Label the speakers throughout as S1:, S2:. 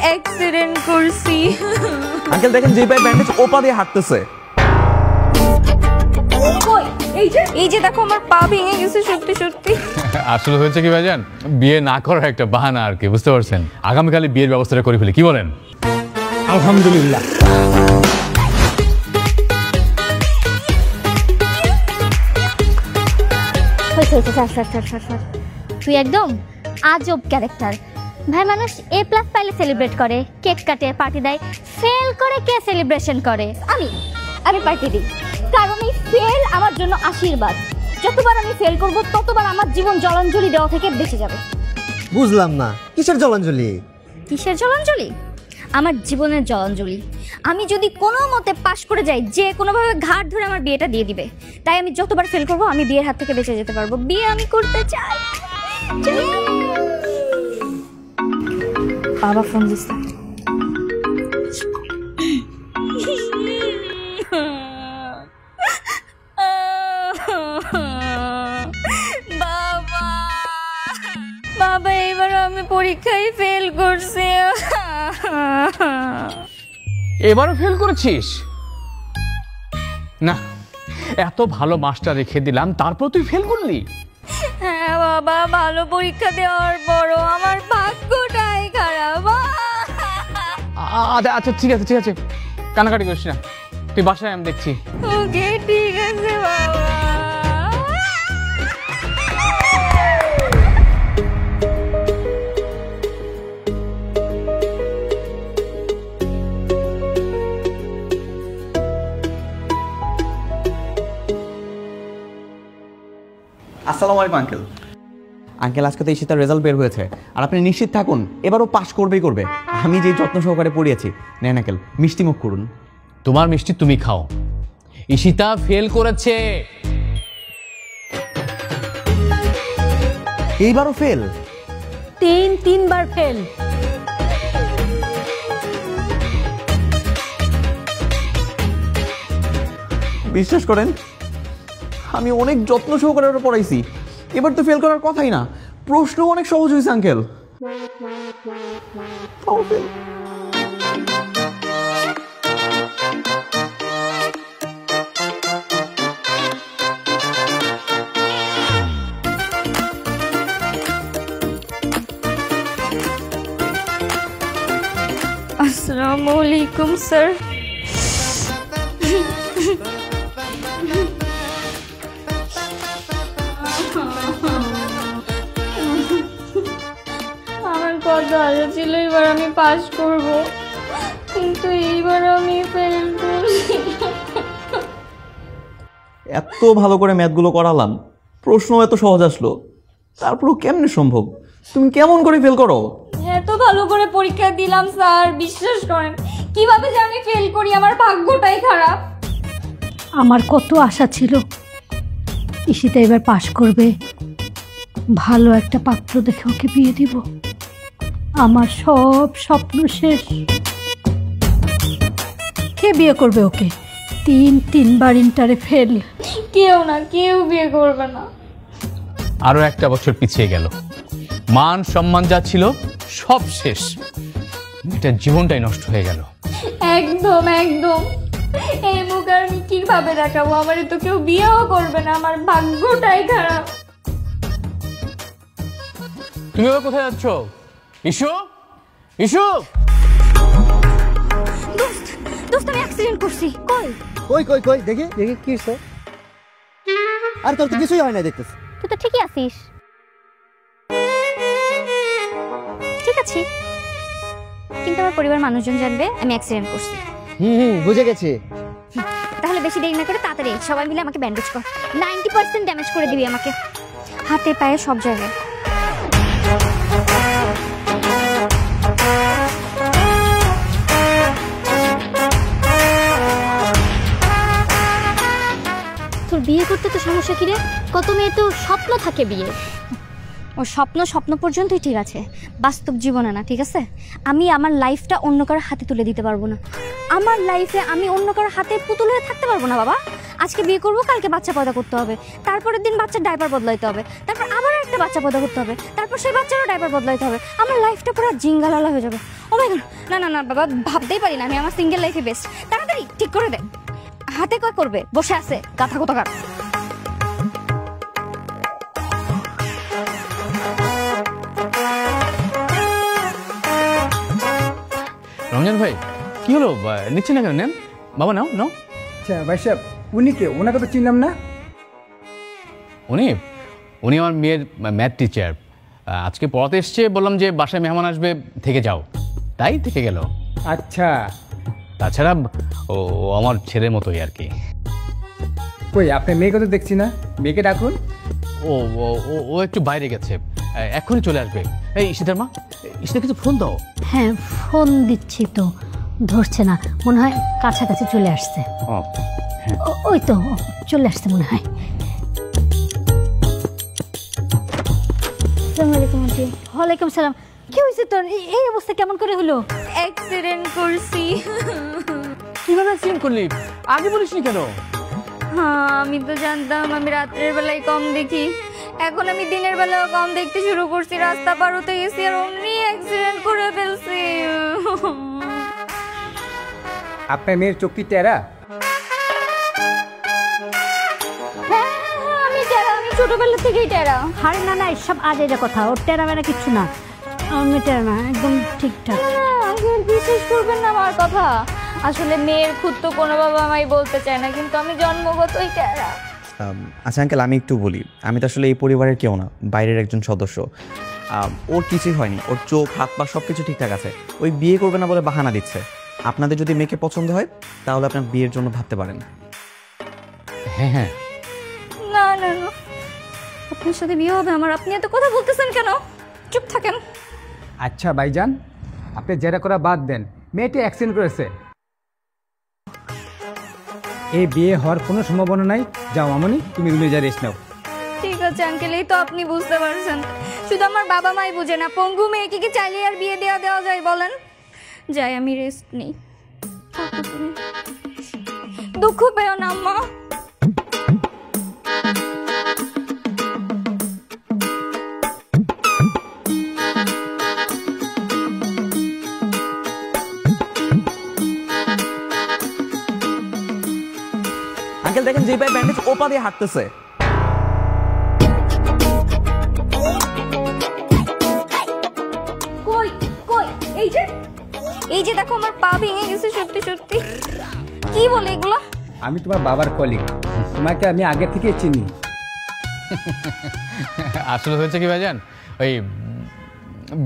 S1: Accident করছি।
S2: Uncle দেখেন যে পায়ে ব্যান্ডেজ ওপা দিয়ে হাঁটতেছে।
S1: এই যে দেখো আমার পা ভেঙে গেছে সত্যি সত্যি।
S3: আসলে হয়েছে কি ভাইজান, বিয়ে না করার একটা বাহানা আর কি, বুঝতে পারছেন? আগামীকালে বিয়ের ব্যবস্থাটা করে ফেলি, কি বলেন?
S4: আলহামদুলিল্লাহ।
S5: তুই একদম আজব ক্যারেক্টার ভাই। মানুষ A+ পাইলে সেলিব্রেট করে, কেক কাটে, পার্টি দেয়। ফেল করে কে সেলিব্রেশন করে? আমি পার্টি দিই, কারণ এই ফেল আমার জন্য আশীর্বাদ। যতবার আমি ফেল করব ততবার আমার জীবন জলাঞ্জলি দেওয়া থেকে বেঁচে যাবে।
S4: বুঝলাম না, কিসের জলাঞ্জলি?
S5: কিসের জলাঞ্জলি? আমার জীবনের জলাঞ্জলি। আমি যদি কোনো মতে পাশ করে যাই, যে কোনোভাবে ঘাট ধরে আমার বিয়েটা দিয়ে দিবে। তাই আমি যতবার ফেল করব আমি বিয়ের হাত থেকে বেঁচে যেতে পারবো। বিয়ে আমি করতে চাই। বাবা ফোন দিচ্ছে।
S1: বাবা এবার আমি পরীক্ষায় ফেল করছি।
S3: এবারও ফেল করেছিস? না, এত ভালো মাস্টার রেখে দিলাম, তারপর তুই ফেল করলি?
S1: হ্যাঁ বাবা, ভালো পরীক্ষা দেওয়ার পরও আমার ভাগ্যটাই খারাপ।
S3: আচ্ছা ঠিক আছে ঠিক আছে, কানাকাটি করিস না, তুই বাসায় আমি দেখছি।
S1: ওকে ঠিক আছে বাবা।
S2: আসসালামু আলাইকুম আঙ্কেল। আঙ্কেল আজকে তো ঈশিতার রেজাল্ট বের হয়েছে, আর আপনি নিশ্চিত থাকুন এবারও পাস করবেই করবে। আমি যে যত্ন সহকারে পড়িয়েছি। নেন আঙ্কেল, মিষ্টি মুখ করুন।
S3: তোমার মিষ্টি তুমি খাও। ঈশিতা ফেল করেছে।
S2: এইবারও ফেল?
S5: তিনবার ফেল।
S2: বিশ্বাস করেন, আমি অনেক যত্ন সহকারে ওটা পড়াইছি, এবার তো ফেল করার কথাই না। প্রশ্ন অনেক সহজ হয়েছে আঙ্কেল।
S1: আসসালামু আলাইকুম স্যার। আমার কথা আশা ছিল এবার আমি পাস করব, কিন্তু এইবার আমি ফেল করছি।
S2: এত ভালো করে ম্যাথগুলো করালাম, প্রশ্ন এত সহজ আসলো, তারপরও কেমনে সম্ভব? তুমি কেমন করে ফেল করো?
S1: এত ভালো করে পরীক্ষা দিলাম স্যার, বিশ্বাস করেন। কিভাবে যে আমি ফেল করি, আমার ভাগ্যটাই খারাপ।
S6: আমার কত আশা ছিল ঈশিতা এবার পাশ করবে, ভালো একটা পাত্র দেখে ওকে বিয়ে দিব। আমার সব স্বপ্ন শেষ। কে বিয়ে করবে ওকে? তিনবার ইন্টারে ফেল।
S1: কেউ বিয়ে করবে না।
S3: আরো একটা বছর পিছিয়ে গেল, মান সম্মান যা ছিল সব শেষ, মেয়েটার জীবনটাই নষ্ট হয়ে গেল।
S1: একদম এই মুখ আর আমি কিভাবে দেখাবো? আমার তো কেউ বিয়েও করবে না, আমার ভাগ্যটাই খারাপ।
S3: তুমি আবার কোথায় যাচ্ছ? ইসু
S5: দোস্ত আমি অ্যাক্সিডেন্ট করছি।
S4: কই দেখি কি হইছে? আর তোর তো কিছুই হয় না দেখতেছি।
S5: তুই তো ঠিকই আছিস। ঠিক আছে, কিন্তু আমার পরিবার মানুষজন জানবে আমি অ্যাক্সিডেন্ট করছি।
S4: বুঝে গেছি।
S5: তাহলে বেশি দেরি না করে তাড়াতাড়ি সবাই মিলে আমাকে ব্যান্ডেজ কর। 90% ড্যামেজ করে দিবি আমাকে, হাতে পায়ে সব জায়গায়। তোর বিয়ে করতে তো সমস্যা কি রে? কত মেয়ে তো স্বপ্ন থাকে বিয়ে। ও স্বপ্ন পর্যন্তই ঠিক আছে, বাস্তব জীবনে না, ঠিক আছে? আমি আমার লাইফটা অন্য কারোর হাতে তুলে দিতে পারবো না। আমার লাইফে আমি অন্য কারোর হাতে পুতুল হয়ে থাকতে পারবো না বাবা। আজকে বিয়ে করবো, কালকে বাচ্চা পয়দা করতে হবে, তারপরের দিন বাচ্চার ডাইপার বদলাইতে হবে, তারপর আবার আরেকটা বাচ্চা পয়দা করতে হবে, তারপর সেই বাচ্চারও ডাইপার বদলাইতে হবে, আমার লাইফটা পুরো জিঙ্গালালা হয়ে যাবে। ও মাই গড, না না না বাবা, ভাবতেই পারি না আমি আমার সিঙ্গেল লাইফে বেস্ট। তাড়াতাড়ি ঠিক করে দে। হাতে কয় করবে, বসে আছে গাথা কোথাকার।
S3: রমজান ভাই কি হলো, নিচ্ছে না কেন? নেন বাবা, নাও নাও।
S7: আচ্ছা ভাই সাহেব, উনি কে? ওনাকে তো চিনলাম না।
S3: উনি উনি আমার মেয়ের ম্যাথ টিচার। আজকে পড়াতে এসছে, বললাম যে বাসায় মেহমান আসবে, থেকে যাও, তাই থেকে গেল।
S7: আচ্ছা,
S3: তাছাড়া ও ও আমার ছেলের মতোই আর কি।
S7: কই আপনার মেয়েকে তো দেখছি না, মেয়েকে ডাকুন।
S3: ও ও ও- ও একটু বাইরে গেছে, এক্ষুনি চলে আসবে। এই ঈশিতার মা, ঈশিতা কিছু ফোন দাও।
S6: হ্যাঁ ফোন দিচ্ছি তো, ধরছে না, মনে হয় কাছাকাছি চলে আসছে।
S3: ও
S6: ওই তো চলে আসছে মনে হয়।
S5: আসসালামু আলাইকুম আন্টি।
S6: ওয়ালাইকুম সালাম। কি হয়েছে তোর? এই অবস্থা কেমন করে হলো?
S1: অ্যাক্সিডেন্ট করছি।
S3: কিভাবে অ্যাক্সিডেন্ট করলি? আগে বলিসনি কেন?
S1: হ্যাঁ আমি তো জানতাম আমি রাত্রের বেলায় কম দেখি, এখন আমি দিনের বেলাও কম দেখতে শুরু করছি। রাস্তা পার হতে গেছি আর অমনি অ্যাক্সিডেন্ট করে ফেলছি।
S7: আপনার মেয়ের চোখ কি টেরা?
S1: হ্যাঁ আমি টেরা, আমি ছোটবেলা থেকেই টেরা।
S6: আরে না না, এসব আজের কথা, ওর টেরা মেরা কিচ্ছু না, আমি টেরা না, একদম ঠিকঠাক।
S1: আঙ্কেল বিশ্বাস করবেন না আমার কথা, আসলে মেয়ের খুদ তো কোনো বাবা আমায় বলতে চায় না, কিন্তু আমি জন্মগতই টেরা।
S2: আচ্ছা আঙ্কেল, আমি একটু বলি, আমি তো আসলে এই পরিবারের কেউ না, বাইরের একজন সদস্য। ওর কিছুই হয়নি, ওর চোখ হাত পা সব কিছু ঠিকঠাক আছে। ওই বিয়ে করবে না বলে বাহানা দিচ্ছে। আপনাদের যদি মেয়েকে পছন্দ হয় তাহলে আপনার বিয়ের জন্য ভাবতে পারেন।
S3: হ্যাঁ হ্যাঁ,
S1: না না না, আপনার সাথে বিয়ে হবে আমার? আপনি এত কথা বলতেছেন কেন? চুপ থাকেন।
S7: আচ্ছা ভাইজান, আপনি যেটা করা বাদ দেন, মেয়েটি অ্যাক্সিডেন্ট করেছে, এই বিয়ে হওয়ার কোনো সম্ভাবনা নাই। যাও মামনি, তুমি রুমে যা রেস্ট নাও।
S1: ঠিক আছে আঙ্কেল, এই তো আপনি বুঝতে পারছেন, শুধু আমার বাবা মাই বুঝে না। পঙ্গু মেয়েকে কি চাইলে আর বিয়ে দেওয়া যায় বলেন? যাই আমি রেস্ট নেই। দুঃখ পেও না আম্মা।
S2: আঙ্কেল দেখেন, যে পায়ে ব্যান্ডেজ ও পা দিয়ে হাঁটতেছে।
S1: কই কই, এই যে দেখো আমার পা ভেঙে গেছে সত্যি সত্যি। কি বলে এগুলো?
S7: আমি তোমার বাবার কলিগ, তোমাকে আমি আগে থেকে চিনি।
S3: আসলে হয়েছে কি ভাইজান, ওই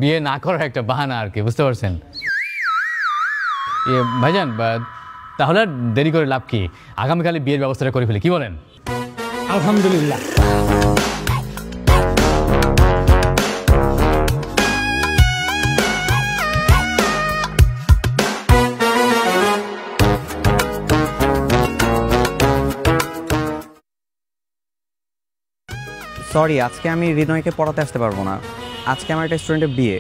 S3: বিয়ে না করার একটা বাহানা আর কি, বুঝতে পারছেন? ভাইজান, তাহলে আর দেরি করে লাভ কি, আগামীকালে বিয়ের ব্যবস্থাটা করে ফেলি, কি বলেন?
S7: আলহামদুলিল্লাহ।
S2: সরি, আজকে আমি হৃদয়কে পড়াতে আসতে পারবো না। আজকে আমার একটা স্টুডেন্টের বিয়ে,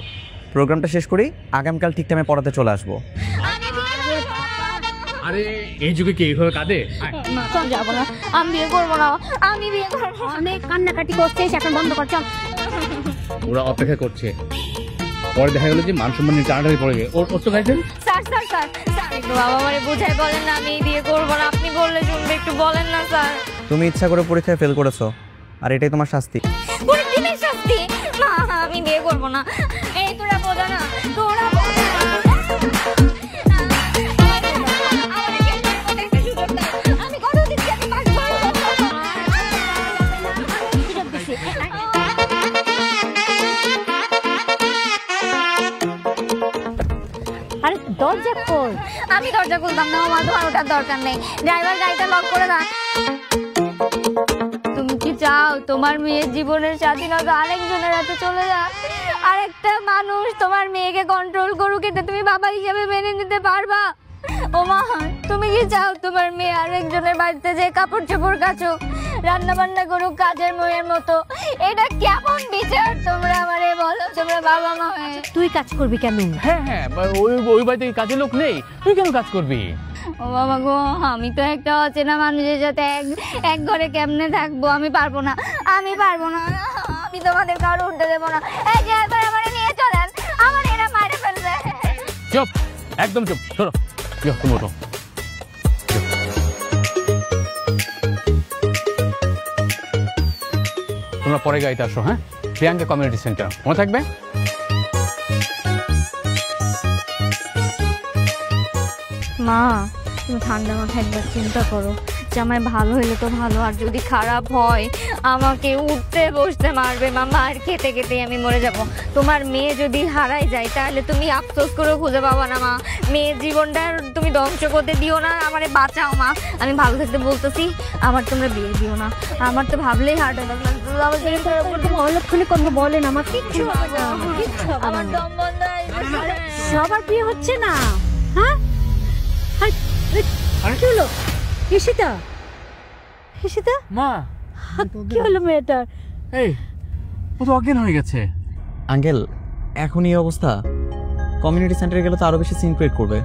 S2: প্রোগ্রামটা শেষ করি, আগামীকাল ঠিক টাইমে পড়াতে চলে আসবো।
S3: আরে এই যুগে কি এইভাবে কাঁদে?
S1: চল যাবো না, আমি বিয়ে করবো না, আমি বিয়ে করবো না।
S6: অনেক কান্নাকাটি করছিস, এখন বন্ধ কর, চল।
S3: ওরা অপেক্ষা করছে, পরে দেখা গেল যে মান সম্মানের টানাটানি পড়ে গেছে। ওর তো গাইছেন
S1: স্যার স্যার স্যার স্যার, একটু বাবা আমারে বুঝাই বলেন না, আমি বিয়ে করবো না। আপনি বললে শুনবে, একটু বলেন না স্যার।
S2: তুমি ইচ্ছা করে পরীক্ষায় ফেল করেছো, আর এটাই তোমার শাস্তি।
S1: পুরো দিনের শাস্তি? না আমি বিয়ে করবো না। এই তোরা বোঝা না, তোরা বোঝা না। আমি কথা দিচ্ছি, আমি পাস করবো।
S6: আরে দরজা খোল।
S1: আমি দরজা খুলতাম না, আমার ধর ওঠার দরকার নেই। ড্রাইভার গাড়িটা লক করে দাও। তুমি কি চাও তোমার মেয়ের জীবনের স্বাধীনতা আরেকজনের হাতে চলে যাক? আরেকটা মানুষ তোমার মেয়েকে কন্ট্রোল করুক, এটা তুমি বাবা হিসেবে মেনে নিতে পারবা? ও মা, তুমি কি চাও তোমার মেয়ে আরেকজনের বাড়িতে যে কাপড় চোপড় কাচুক, রান্না বান্না করুক কাজের মেয়ের মতো? এটা কেমন বিচার তোমরা আমারে বলো, তোমরা বাবা মা হয়ে?
S6: তুই কাজ করবি কেন?
S3: হ্যাঁ হ্যাঁ, ওই বাড়িতে কাজের লোক নেই, তুই কেন কাজ করবি?
S1: ও বাবা গো, আমি তো একটা অচেনা মানুষের সাথে এক ঘরে কেমনে থাকবো? আমি পারবো না, আমি পারবো না, আমি আমি তোমাদের কারো উঠতে দেবো না। এই যে এবার আমার নিয়ে চলেন, আমার এরা মারে ফেলবে।
S3: চুপ, একদম চুপ, শোনো তুমি ওঠো। তোমরা পরে গাড়িতে আসো। হ্যাঁ, প্রিয়াঙ্কা কমিউনিটি সেন্টার মনে থাকবে।
S1: মা তুমি ঠান্ডা মাথায় একবার চিন্তা করো যে আমার ভালো হইলে তো ভালো, আর যদি খারাপ হয় আমাকে উঠতে বসতে মারবে, মা মার খেতে খেতে আমি মরে যাব। তোমার মেয়ে যদি হারাই যায় তাহলে তুমি আফসোস করে খুঁজে পাবা না মা। মেয়ের জীবনটা তুমি ধ্বংস করতে দিও না, আমারে বাঁচাও মা। আমি ভালো থাকতে বলতেছি, আমার তোমরা বিয়ে দিও না। আমার তো ভাবলেই হার্ট অ্যাটাক লাগতো। আমার শরীর খারাপ করতে
S6: অলক্ষণে কথা বলেন, আমার কিচ্ছু হবে না, কিচ্ছু হবে
S1: আমার
S6: না।
S1: দম বন্ধ হয়ে যাবে।
S6: সবার বিয়ে হচ্ছে না। হ্যাঁ, কি হলো ঈশিতা? ঈশিতা
S3: মা,
S6: কি হলো মেয়েটার?
S3: এই ও তো অজ্ঞান হয়ে গেছে।
S2: আঙ্কেল এখন এই অবস্থা, কমিউনিটি সেন্টারে গেলে তো আরো বেশি সিন ক্রিয়েট করবে।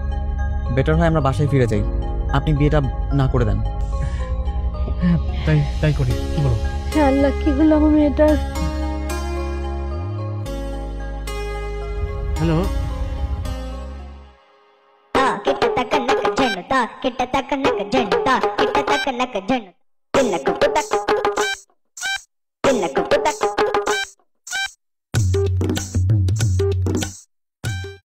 S2: বেটার হয় আমরা বাসায় ফিরে যাই, আপনি বিয়েটা না করে দেন।
S3: হ্যাঁ, তাই করি, কি বলো?
S6: আল্লাহ, কি হলো আমার মেয়েটার?
S3: Hello,
S5: Kita tak